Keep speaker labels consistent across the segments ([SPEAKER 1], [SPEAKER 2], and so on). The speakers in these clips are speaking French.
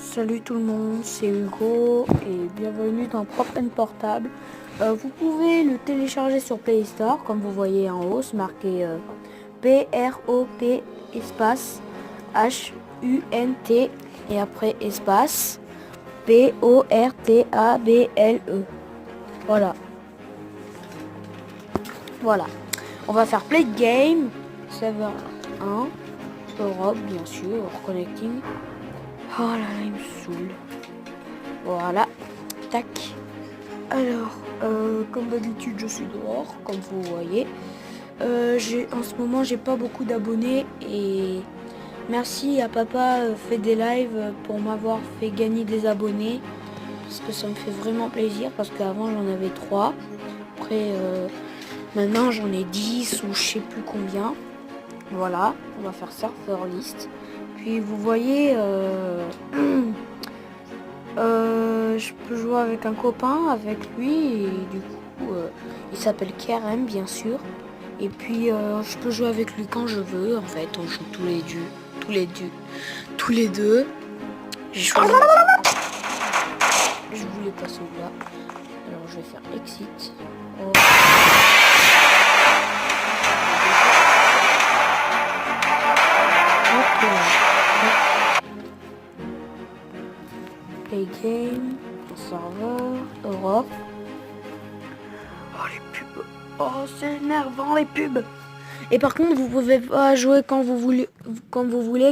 [SPEAKER 1] Salut tout le monde, c'est Hugo et bienvenue dans Prop and Portable. Vous pouvez le télécharger sur Play Store, comme vous voyez en haut, c'est marqué P-R-O-P espace H-U-N-T et après espace P-O-R-T-A-B-L-E. Voilà. Voilà. On va faire Play Game, serveur 1, Europe bien sûr, Connecting. Oh là là, il me saoule. Voilà. Tac. Alors, comme d'habitude, je suis dehors, comme vous voyez. En ce moment, j'ai pas beaucoup d'abonnés et merci à papa fait des lives pour m'avoir fait gagner des abonnés. Parce que ça me fait vraiment plaisir parce qu'avant j'en avais 3. Après, maintenant j'en ai 10 ou je sais plus combien. Voilà, on va faire server list. Puis vous voyez, je peux jouer avec un copain, avec lui, et du coup, il s'appelle Kerem, bien sûr. Et puis, je peux jouer avec lui quand je veux. En fait, on joue tous les deux. J'ai choisi. Je voulais pas celui-là. Alors, je vais faire exit. Oh. Play game, serveur, Europe. Oh les pubs. Oh c'est énervant les pubs. Et par contre vous pouvez pas jouer quand vous voulez,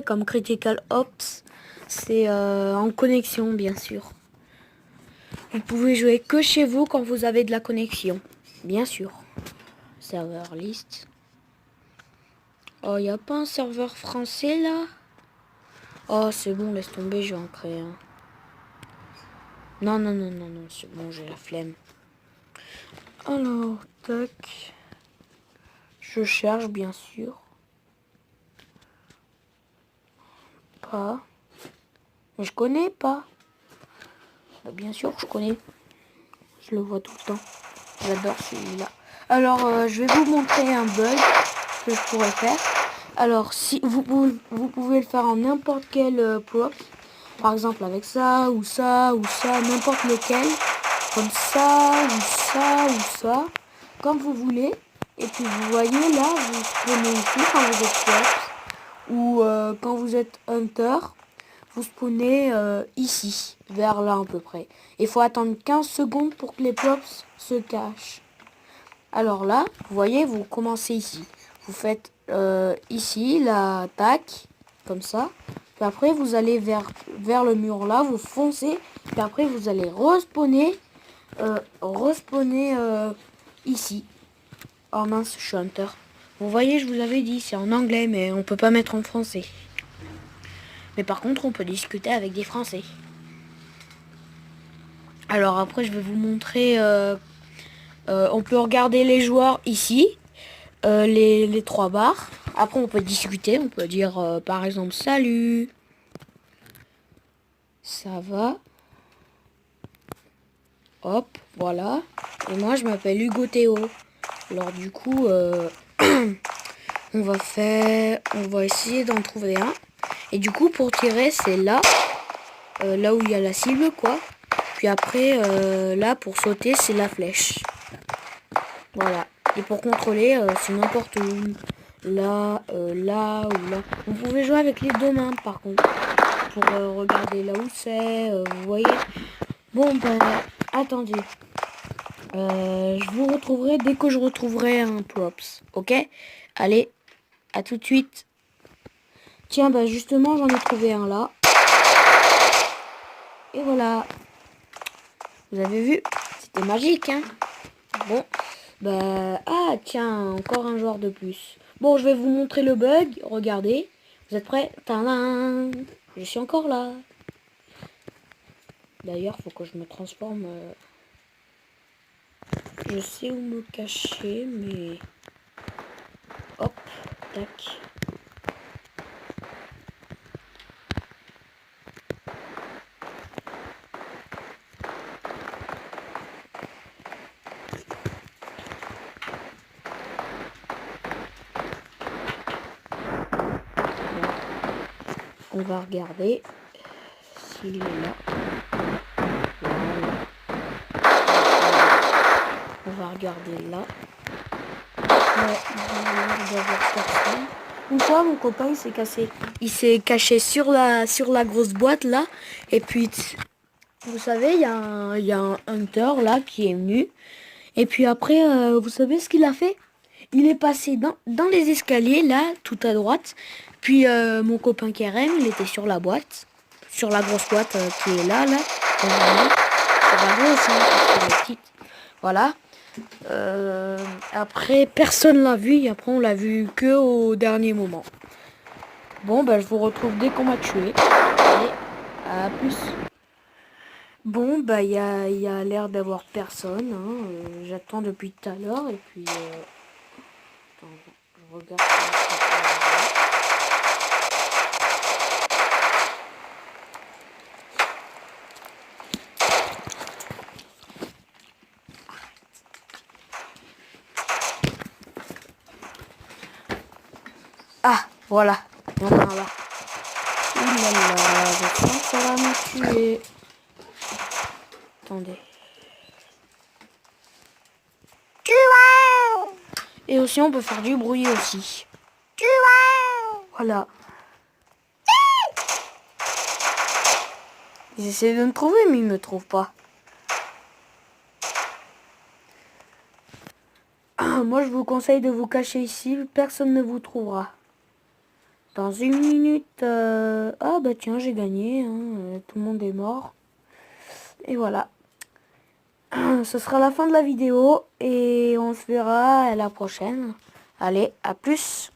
[SPEAKER 1] comme Critical Ops. C'est en connexion bien sûr. Vous pouvez jouer que chez vous quand vous avez de la connexion. Bien sûr. Serveur list. Oh y a pas un serveur français là? Oh c'est bon, laisse tomber, je vais en créer un. Non, c'est bon, j'ai la flemme. Alors, tac. Je cherche, bien sûr. Pas. Mais je connais pas. Bah, bien sûr, je connais. Je le vois tout le temps. J'adore celui-là. Alors, je vais vous montrer un bug que je pourrais faire. Alors, si vous pouvez le faire en n'importe quel prop. Par exemple, avec ça, ou ça, ou ça, n'importe lequel. Comme ça, ou ça, ou ça. Comme vous voulez. Et puis, vous voyez, là, vous spawnez ici quand vous êtes props. Ou quand vous êtes hunter. Vous spawnez ici, vers là à peu près. Il faut attendre 15 secondes pour que les props se cachent. Alors là, vous voyez, vous commencez ici. Vous faites ici la tac, comme ça. Puis après, vous allez vers le mur là, vous foncez. Puis après, vous allez respawner, ici. Oh mince, je suis hunter. Vous voyez, je vous avais dit, c'est en anglais, mais on peut pas mettre en français. Mais par contre, on peut discuter avec des Français. Alors après, je vais vous montrer... on peut regarder les joueurs ici. Les 3 barres. Après, on peut discuter. On peut dire, par exemple, salut. Ça va. Hop, voilà. Et moi, je m'appelle Hugo Théo. Alors du coup, on va essayer d'en trouver un. Et du coup, pour tirer, c'est là. Là où il y a la cible, quoi. Puis après, là, pour sauter, c'est la flèche. Voilà. Et pour contrôler, c'est n'importe où. Là, là ou là. Vous pouvez jouer avec les deux mains, par contre. Pour regarder là où c'est. Vous voyez. Bon, ben, attendez. Je vous retrouverai dès que je retrouverai un props. Ok? Allez, à tout de suite. Tiens, bah justement, j'en ai trouvé un là. Et voilà. Vous avez vu? C'était magique, hein? Bon. Bah, ah, tiens, encore un joueur de plus. Bon, je vais vous montrer le bug. Regardez. Vous êtes prêts? Tadam! Je suis encore là. D'ailleurs, faut que je me transforme. Je sais où me cacher, mais... Hop, tac. On va regarder s'il est là. Voilà. On va regarder là. Ouais, il a l'air d'avoir personne. Une fois, mon copain, il s'est cassé. Il s'est caché sur la grosse boîte, là. Et puis, vous savez, il y a un hunter, là, qui est venu. Et puis après, vous savez ce qu'il a fait? Il est passé dans les escaliers, là, tout à droite. Puis, mon copain Kerem, il était sur la boîte. Sur la grosse boîte qui est là. Sur la grosse, hein, parce qu'elle est petite. Voilà. Après, personne l'a vu. Et après, on l'a vu que au dernier moment. Bon, bah, je vous retrouve dès qu'on m'a tué. Allez, à plus. Bon, bah, il y a l'air d'avoir personne. Hein. J'attends depuis tout à l'heure. Et puis, attends, je regarde. Ah, voilà. Il y en a un là. Ouh là là, je pense que ça va me tuer. Attendez. Et aussi, on peut faire du bruit aussi. Voilà. Ils essaient de me trouver, mais ils me trouvent pas. Moi, je vous conseille de vous cacher ici. Personne ne vous trouvera. Dans une minute... Ah, bah tiens, j'ai gagné. Hein. Tout le monde est mort. Et voilà. Ce sera la fin de la vidéo. Et on se verra à la prochaine. Allez, à plus.